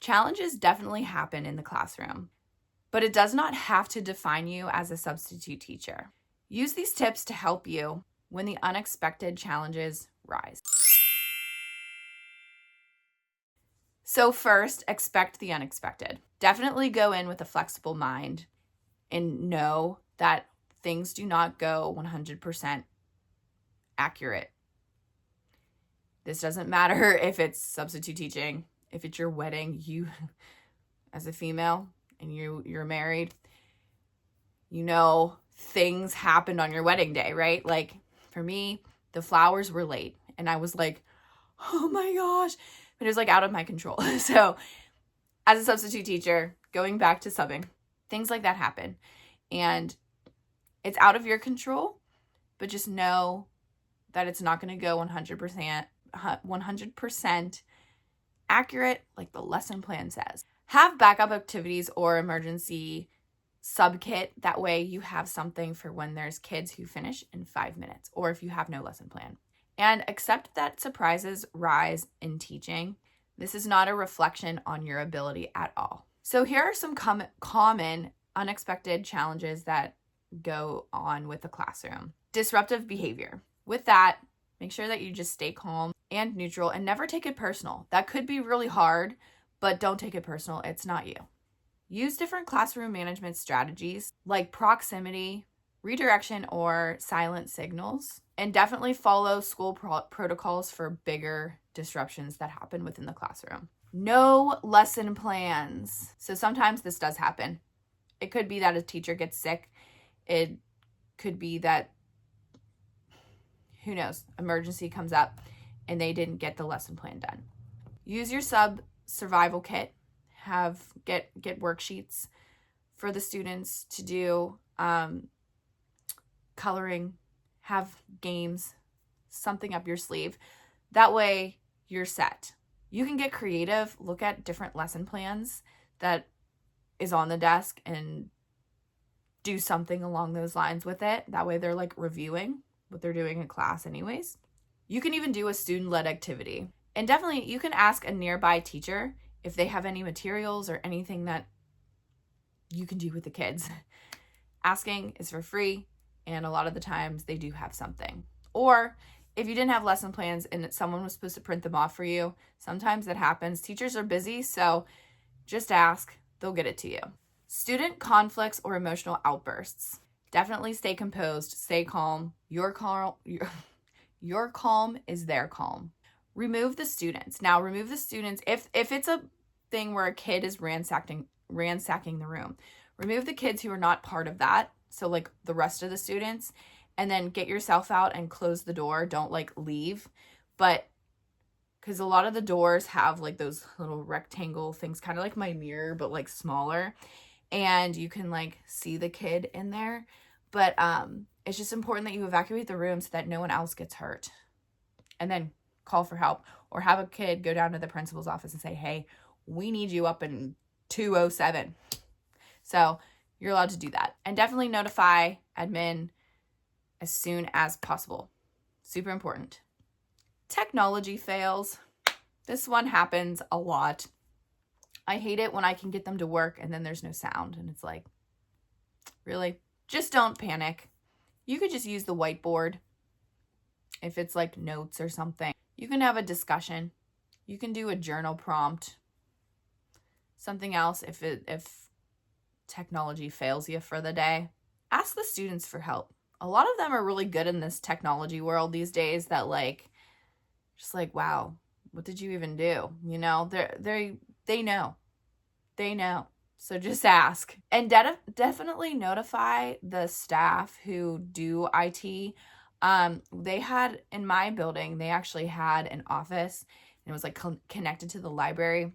Challenges definitely happen in the classroom, but it does not have to define you as a substitute teacher. Use these tips to help you when the unexpected challenges rise. So first, expect the unexpected. Definitely go in with a flexible mind and know that things do not go 100% accurate. This doesn't matter if it's substitute teaching, if it's your wedding, you as a female and you're married, things happened on your wedding day, right? Like for me, the flowers were late and I was like, oh my gosh, but it was like out of my control. So as a substitute teacher, going back to subbing, things like that happen and it's out of your control, but just know that it's not going to go 100% accurate like the lesson plan says. Have backup activities or emergency sub kit. That way you have something for when there's kids who finish in 5 minutes or if you have no lesson plan. And accept that surprises rise in teaching. This is not a reflection on your ability at all. So here are some common unexpected challenges that go on with the classroom. Disruptive behavior. With that, make sure that you just stay calm and neutral and never take it personal. That could be really hard, but don't take it personal. It's not you. Use different classroom management strategies like proximity, redirection, or silent signals, and definitely follow school protocols for bigger disruptions that happen within the classroom. No lesson plans. So sometimes this does happen. It could be that a teacher gets sick. It could be that, who knows, emergency comes up and they didn't get the lesson plan done. Use your survival kit. Get worksheets for the students to do, coloring, have games, something up your sleeve. That way you're set. You can get creative, look at different lesson plans that is on the desk and do something along those lines with it. That way they're like reviewing what they're doing in class anyways. You can even do a student-led activity. And definitely you can ask a nearby teacher if they have any materials or anything that you can do with the kids. Asking is for free, and a lot of the times they do have something. Or if you didn't have lesson plans and someone was supposed to print them off for you, sometimes that happens. Teachers are busy, so just ask. They'll get it to you. Student conflicts or emotional outbursts. Definitely stay composed, stay calm. Your calm is their calm. Remove the students. Now, remove the students if it's a thing where a kid is ransacking the room. Remove the kids who are not part of that. So like the rest of the students, and then get yourself out and close the door. Don't like leave, but because a lot of the doors have like those little rectangle things, kind of like my mirror, but like smaller, and you can like see the kid in there. But it's just important that you evacuate the room so that no one else gets hurt, and then call for help or have a kid go down to the principal's office and say, hey, we need you up in 207. So you're allowed to do that. And definitely notify admin as soon as possible. Super important. Technology fails. This one happens a lot. I hate it when I can get them to work and then there's no sound. And it's like, really? Just don't panic. You could just use the whiteboard if it's like notes or something. You can have a discussion. You can do a journal prompt. Something else if technology fails you for the day. Ask the students for help. A lot of them are really good in this technology world these days that like, just like, wow, what did you even do? You know, they know. They know. So just ask. And definitely notify the staff who do IT. They had, in my building, they actually had an office and it was like connected to the library.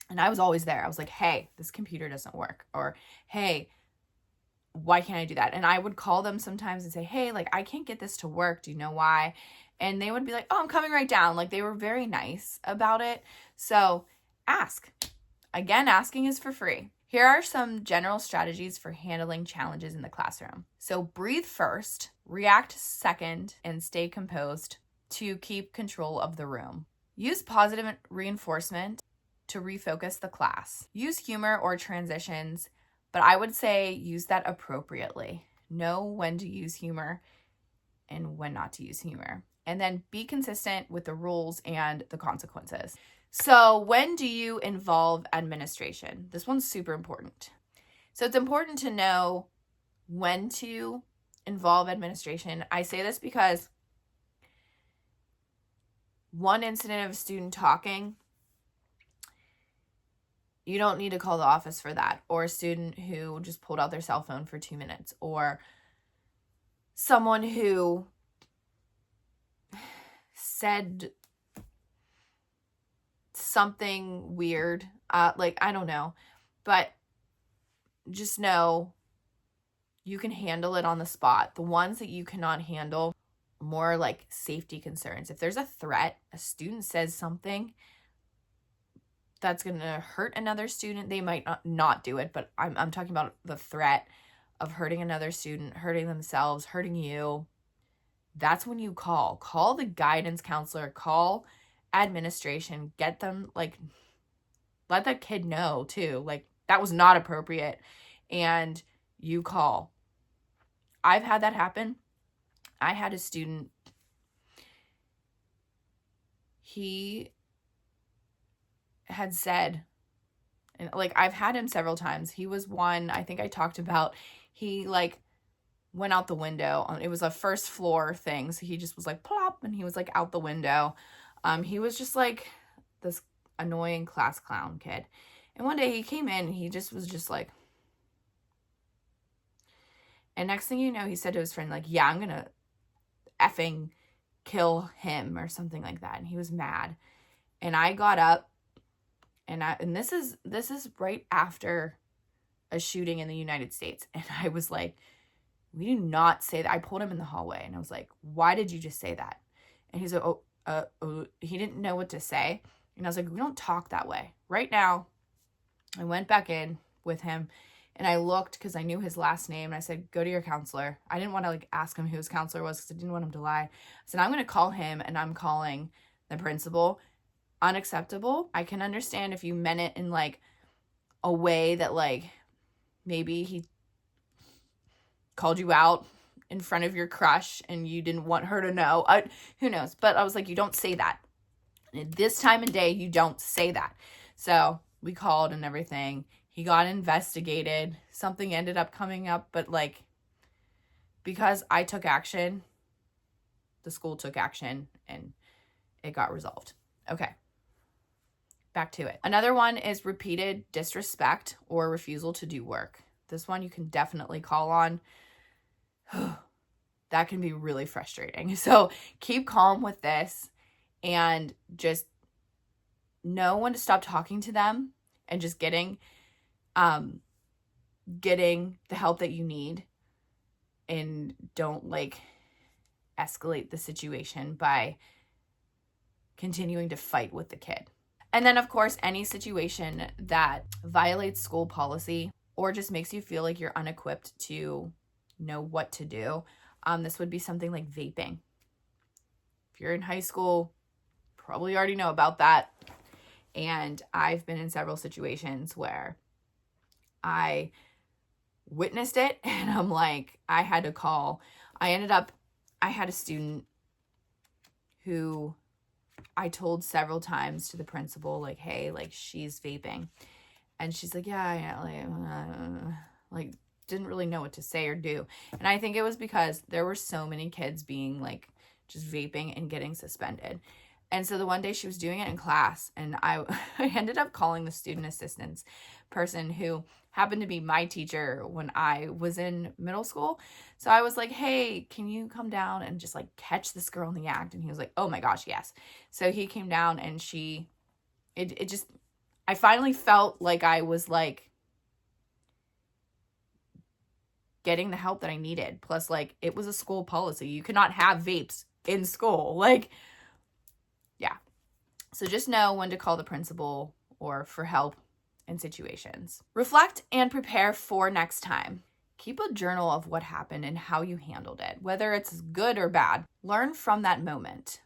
And I was always there. I was like, hey, this computer doesn't work. Or, hey, why can't I do that? And I would call them sometimes and say, hey, like, I can't get this to work. Do you know why? And they would be like, oh, I'm coming right down. Like, they were very nice about it. So ask. Again, asking is for free. Here are some general strategies for handling challenges in the classroom. So breathe first, react second, and stay composed to keep control of the room. Use positive reinforcement to refocus the class. Use humor or transitions, but I would say use that appropriately. Know when to use humor and when not to use humor. And then be consistent with the rules and the consequences. So when do you involve administration? This one's super important. So it's important to know when to involve administration. I say this because one incident of a student talking, you don't need to call the office for that. Or a student who just pulled out their cell phone for 2 minutes. Or someone who said something weird. I don't know. But just know you can handle it on the spot. The ones that you cannot handle, more like safety concerns. If there's a threat, a student says something that's going to hurt another student, they might not do it, but I'm talking about the threat of hurting another student, hurting themselves, hurting you. That's when you call the guidance counselor, call administration, get them, let that kid know too, that was not appropriate, and you call. I've had that happen. I had a student, he had said, and I've had him several times. He was one, I think I talked about, he went out the window. It was a first floor thing. So he just was plop, and he was out the window. He was just this annoying class clown kid. And one day he came in, and he just was just and next thing you know, he said to his friend, yeah, I'm going to effing kill him or something like that. And he was mad. And I got up, and this is right after a shooting in the United States. And I was like, we do not say that. I pulled him in the hallway, and I was like, why did you just say that? And he's like, he didn't know what to say. And I was like, we don't talk that way. Right now, I went back in with him, and I looked because I knew his last name, and I said, go to your counselor. I didn't want to ask him who his counselor was because I didn't want him to lie. I said, I'm going to call him, and I'm calling the principal. Unacceptable. I can understand if you meant it in a way that maybe he called you out in front of your crush and you didn't want her to know. Who knows? But I was like, you don't say that. At this time of day, you don't say that. So we called and everything. He got investigated. Something ended up coming up, but because I took action, the school took action, and it got resolved. Okay. Back to it. Another one is repeated disrespect or refusal to do work. This one you can definitely call on. That can be really frustrating. So keep calm with this and just know when to stop talking to them and just getting the help that you need, and don't escalate the situation by continuing to fight with the kid. And then, of course, any situation that violates school policy or just makes you feel like you're unequipped to know what to do. This would be something like vaping. If you're in high school, probably already know about that. And I've been in several situations where I witnessed it, and I'm I had to call. I had a student who I told several times to the principal, hey, she's vaping. And she's yeah, didn't really know what to say or do. And I think it was because there were so many kids being just vaping and getting suspended. And so the one day she was doing it in class, and I ended up calling the student assistance person who happened to be my teacher when I was in middle school. So I was hey, can you come down and just catch this girl in the act? And he was oh my gosh, yes. So he came down, and I finally felt I was getting the help that I needed. Plus it was a school policy. You cannot have vapes in school. Yeah. So just know when to call the principal or for help in situations. Reflect and prepare for next time. Keep a journal of what happened and how you handled it, whether it's good or bad. Learn from that moment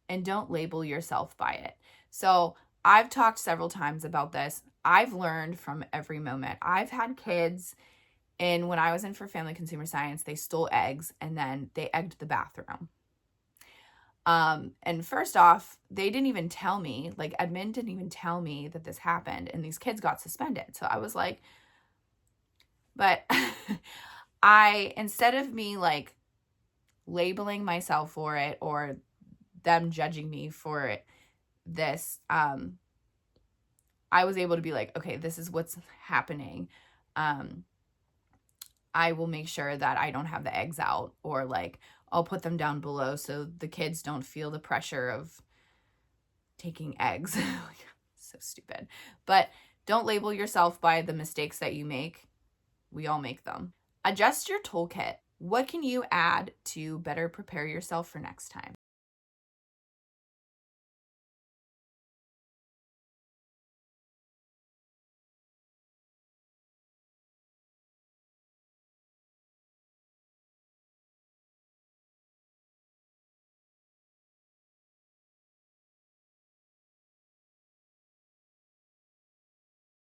and don't label yourself by it. So I've talked several times about this. I've learned from every moment. I've had kids, and when I was in for family consumer science, they stole eggs and then they egged the bathroom. And first off, they didn't even tell me, like admin didn't even tell me that this happened, and these kids got suspended. So I was like, but instead of me like labeling myself for it or them judging me for it, I was able to be like, okay, this is what's happening. I will make sure that I don't have the eggs out, or like I'll put them down below so the kids don't feel the pressure of taking eggs. So stupid. But don't label yourself by the mistakes that you make. We all make them. Adjust your toolkit. What can you add to better prepare yourself for next time?